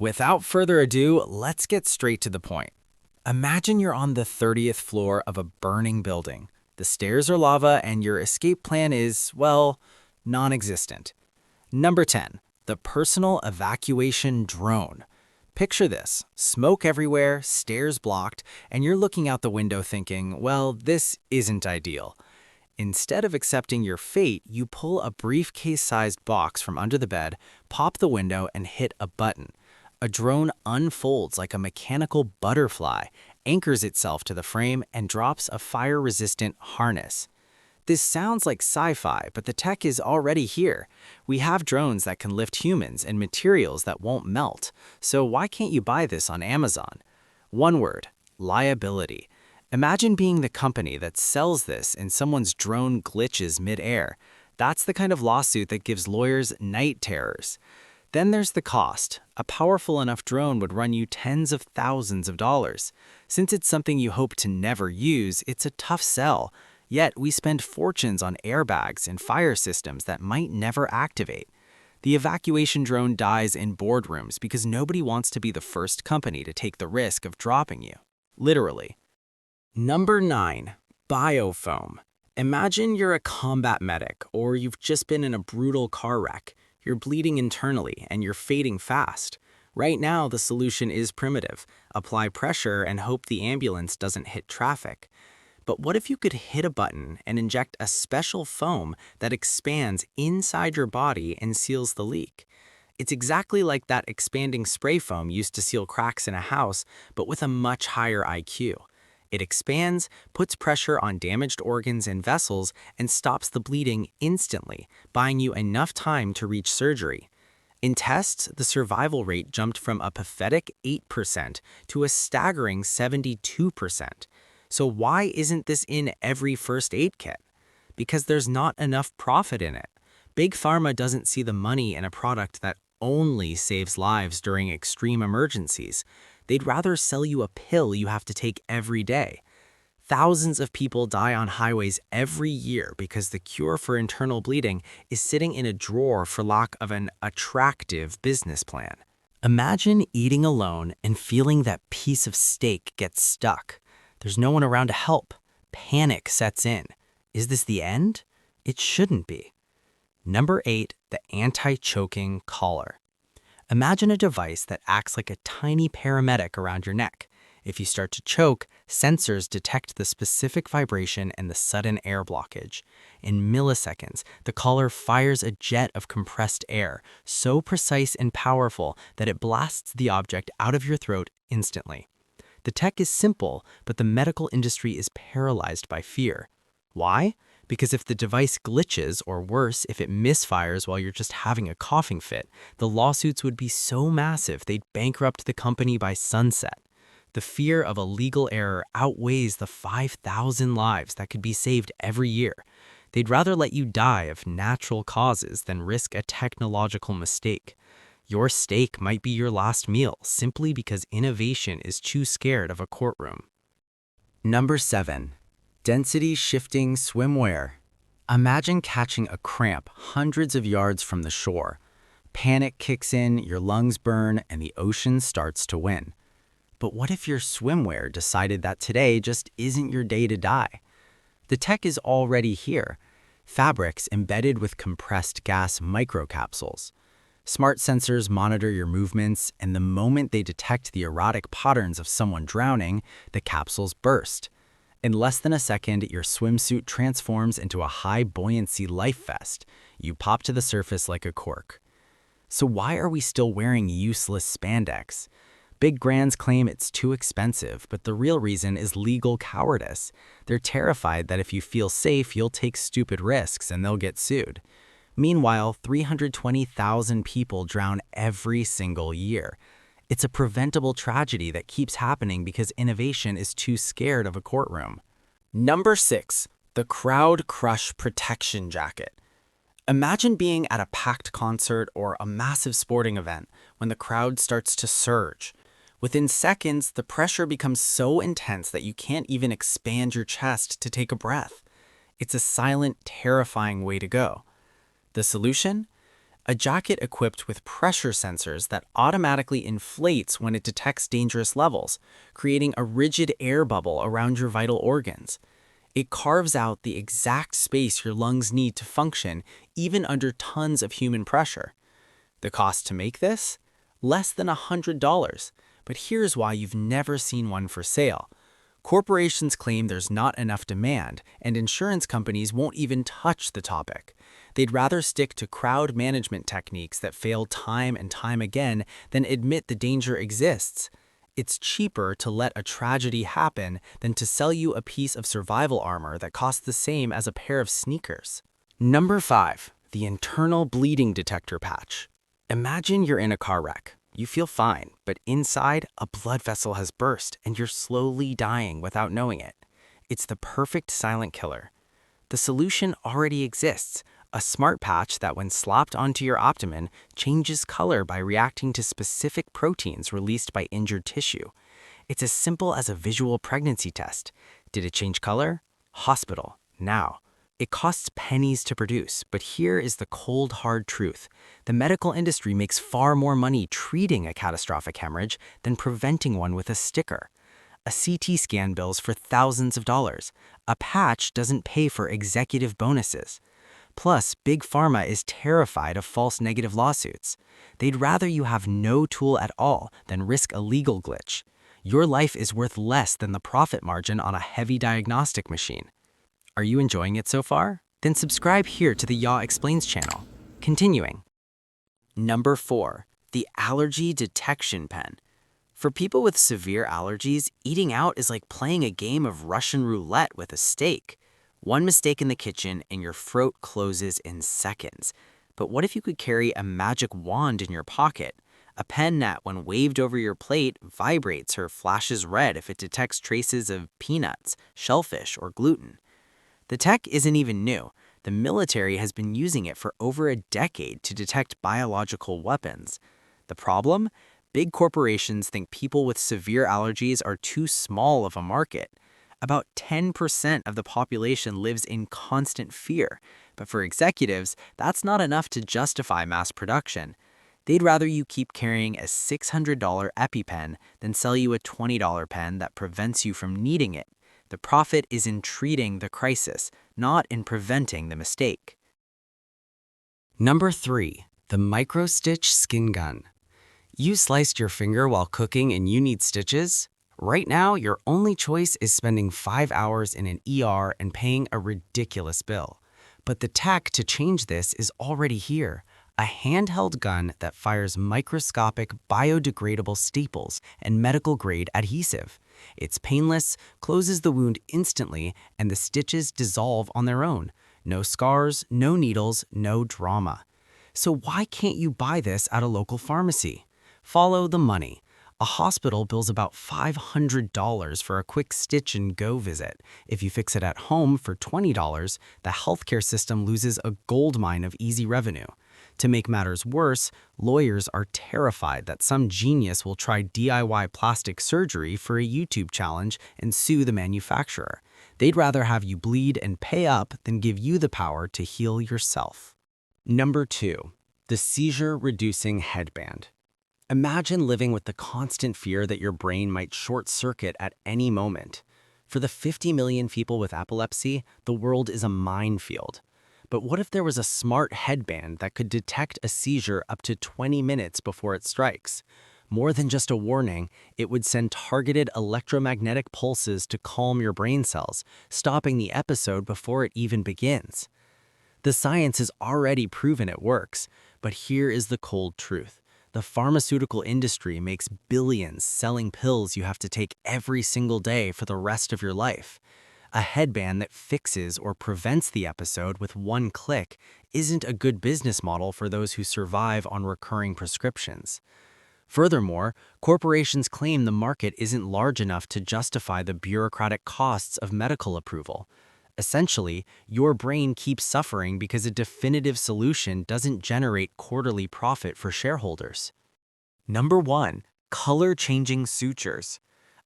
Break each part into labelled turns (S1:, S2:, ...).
S1: Without further ado, let's get straight to the point. Imagine you're on the 30th floor of a burning building. The stairs are lava and your escape plan is, well, non-existent. Number 10, the personal evacuation drone. Picture this, smoke everywhere, stairs blocked, and you're looking out the window thinking, well, this isn't ideal. Instead of accepting your fate, you pull a briefcase-sized box from under the bed, pop the window, and hit a button. A drone unfolds like a mechanical butterfly, anchors itself to the frame, and drops a fire-resistant harness. This sounds like sci-fi, but the tech is already here. We have drones that can lift humans and materials that won't melt. So why can't you buy this on Amazon? One word, liability. Imagine being the company that sells this and someone's drone glitches mid-air. That's the kind of lawsuit that gives lawyers night terrors. Then there's the cost. A powerful enough drone would run you tens of thousands of dollars. Since it's something you hope to never use, it's a tough sell. Yet we spend fortunes on airbags and fire systems that might never activate. The evacuation drone dies in boardrooms because nobody wants to be the first company to take the risk of dropping you. Literally. Number 9. Biofoam. Imagine you're a combat medic or you've just been in a brutal car wreck. You're bleeding internally and you're fading fast. Right now, the solution is primitive. Apply pressure and hope the ambulance doesn't hit traffic. But what if you could hit a button and inject a special foam that expands inside your body and seals the leak? It's exactly like that expanding spray foam used to seal cracks in a house, but with a much higher IQ. It expands, puts pressure on damaged organs and vessels, and stops the bleeding instantly, buying you enough time to reach surgery. In tests, the survival rate jumped from a pathetic 8% to a staggering 72%. So why isn't this in every first aid kit? Because there's not enough profit in it. Big Pharma doesn't see the money in a product that only saves lives during extreme emergencies. They'd rather sell you a pill you have to take every day. Thousands of people die on highways every year because the cure for internal bleeding is sitting in a drawer for lack of an attractive business plan. Imagine eating alone and feeling that piece of steak gets stuck. There's no one around to help. Panic sets in. Is this the end? It shouldn't be. Number 8, the anti-choking collar. Imagine a device that acts like a tiny paramedic around your neck. If you start to choke, sensors detect the specific vibration and the sudden air blockage. In milliseconds, the collar fires a jet of compressed air, so precise and powerful that it blasts the object out of your throat instantly. The tech is simple, but the medical industry is paralyzed by fear. Why? Because if the device glitches, or worse, if it misfires while you're just having a coughing fit, the lawsuits would be so massive they'd bankrupt the company by sunset. The fear of a legal error outweighs the 5,000 lives that could be saved every year. They'd rather let you die of natural causes than risk a technological mistake. Your steak might be your last meal simply because innovation is too scared of a courtroom. Number 7. Density shifting swimwear. Imagine catching a cramp hundreds of yards from the shore. Panic kicks in, your lungs burn, and the ocean starts to win. But what if your swimwear decided that today just isn't your day to die? The tech is already here. Fabrics embedded with compressed gas microcapsules. Smart sensors monitor your movements, and the moment they detect the erratic patterns of someone drowning, the capsules burst. In less than a second, your swimsuit transforms into a high-buoyancy life vest. You pop to the surface like a cork. So why are we still wearing useless spandex? Big brands claim it's too expensive, but the real reason is legal cowardice. They're terrified that if you feel safe, you'll take stupid risks and they'll get sued. Meanwhile, 320,000 people drown every single year. It's a preventable tragedy that keeps happening because innovation is too scared of a courtroom. Number 6. The Crowd Crush Protection Jacket. Imagine being at a packed concert or a massive sporting event when the crowd starts to surge. Within seconds, the pressure becomes so intense that you can't even expand your chest to take a breath. It's a silent, terrifying way to go. The solution? A jacket equipped with pressure sensors that automatically inflates when it detects dangerous levels, creating a rigid air bubble around your vital organs. It carves out the exact space your lungs need to function, even under tons of human pressure. The cost to make this? Less than $100. But here's why you've never seen one for sale. Corporations claim there's not enough demand, and insurance companies won't even touch the topic. They'd rather stick to crowd management techniques that fail time and time again than admit the danger exists. It's cheaper to let a tragedy happen than to sell you a piece of survival armor that costs the same as a pair of sneakers. Number 5. The internal bleeding detector patch. Imagine you're in a car wreck. You feel fine, but inside, a blood vessel has burst and you're slowly dying without knowing it. It's the perfect silent killer. The solution already exists, a smart patch that when slapped onto your abdomen changes color by reacting to specific proteins released by injured tissue. It's as simple as a visual pregnancy test. Did it change color? Hospital, now. It costs pennies to produce, but here is the cold, hard truth. The medical industry makes far more money treating a catastrophic hemorrhage than preventing one with a sticker. A CT scan bills for thousands of dollars. A patch doesn't pay for executive bonuses. Plus, Big Pharma is terrified of false negative lawsuits. They'd rather you have no tool at all than risk a legal glitch. Your life is worth less than the profit margin on a heavy diagnostic machine. Are you enjoying it so far? Then subscribe here to the Yaw Explains channel. Continuing. Number 4. The Allergy Detection Pen. For people with severe allergies, eating out is like playing a game of Russian roulette with a steak. One mistake in the kitchen and your throat closes in seconds. But what if you could carry a magic wand in your pocket? A pen that, when waved over your plate, vibrates or flashes red if it detects traces of peanuts, shellfish, or gluten. The tech isn't even new. The military has been using it for over a decade to detect biological weapons. The problem? Big corporations think people with severe allergies are too small of a market. About 10% of the population lives in constant fear, but for executives, that's not enough to justify mass production. They'd rather you keep carrying a $600 EpiPen than sell you a $20 pen that prevents you from needing it. The profit is in treating the crisis, not in preventing the mistake. Number 3. The Micro-Stitch Skin Gun. You sliced your finger while cooking and you need stitches? Right now, your only choice is spending 5 hours in an ER and paying a ridiculous bill. But the tech to change this is already here. A handheld gun that fires microscopic biodegradable staples and medical-grade adhesive. It's painless, closes the wound instantly, and the stitches dissolve on their own. No scars, no needles, no drama. So why can't you buy this at a local pharmacy? Follow the money. A hospital bills about $500 for a quick stitch-and-go visit. If you fix it at home for $20, the healthcare system loses a goldmine of easy revenue. To make matters worse, lawyers are terrified that some genius will try DIY plastic surgery for a YouTube challenge and sue the manufacturer. They'd rather have you bleed and pay up than give you the power to heal yourself. Number 2. The Seizure-Reducing Headband. Imagine living with the constant fear that your brain might short-circuit at any moment. For the 50 million people with epilepsy, the world is a minefield. But what if there was a smart headband that could detect a seizure up to 20 minutes before it strikes? More than just a warning, it would send targeted electromagnetic pulses to calm your brain cells, stopping the episode before it even begins. The science has already proven it works, but here is the cold truth. The pharmaceutical industry makes billions selling pills you have to take every single day for the rest of your life. A headband that fixes or prevents the episode with one click isn't a good business model for those who survive on recurring prescriptions. Furthermore, corporations claim the market isn't large enough to justify the bureaucratic costs of medical approval. Essentially, your brain keeps suffering because a definitive solution doesn't generate quarterly profit for shareholders. Number 1. Color-changing sutures.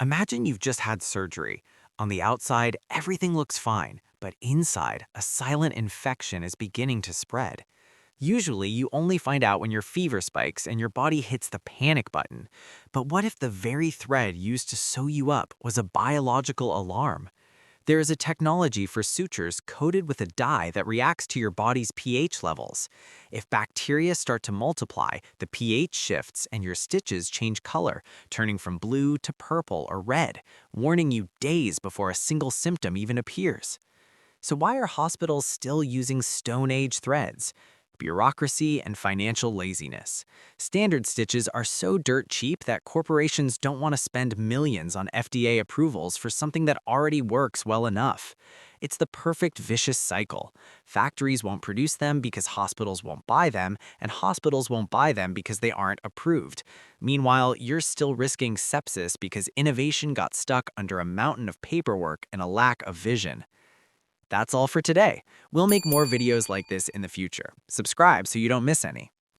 S1: Imagine you've just had surgery. On the outside, everything looks fine, but inside, a silent infection is beginning to spread. Usually, you only find out when your fever spikes and your body hits the panic button. But what if the very thread used to sew you up was a biological alarm? There is a technology for sutures coated with a dye that reacts to your body's pH levels. If bacteria start to multiply, the pH shifts and your stitches change color, turning from blue to purple or red, warning you days before a single symptom even appears. So why are hospitals still using Stone Age threads? Bureaucracy and financial laziness. Standard stitches are so dirt cheap that corporations don't want to spend millions on FDA approvals for something that already works well enough. It's the perfect vicious cycle. Factories won't produce them because hospitals won't buy them, and hospitals won't buy them because they aren't approved. Meanwhile, you're still risking sepsis because innovation got stuck under a mountain of paperwork and a lack of vision. That's all for today. We'll make more videos like this in the future. Subscribe so you don't miss any.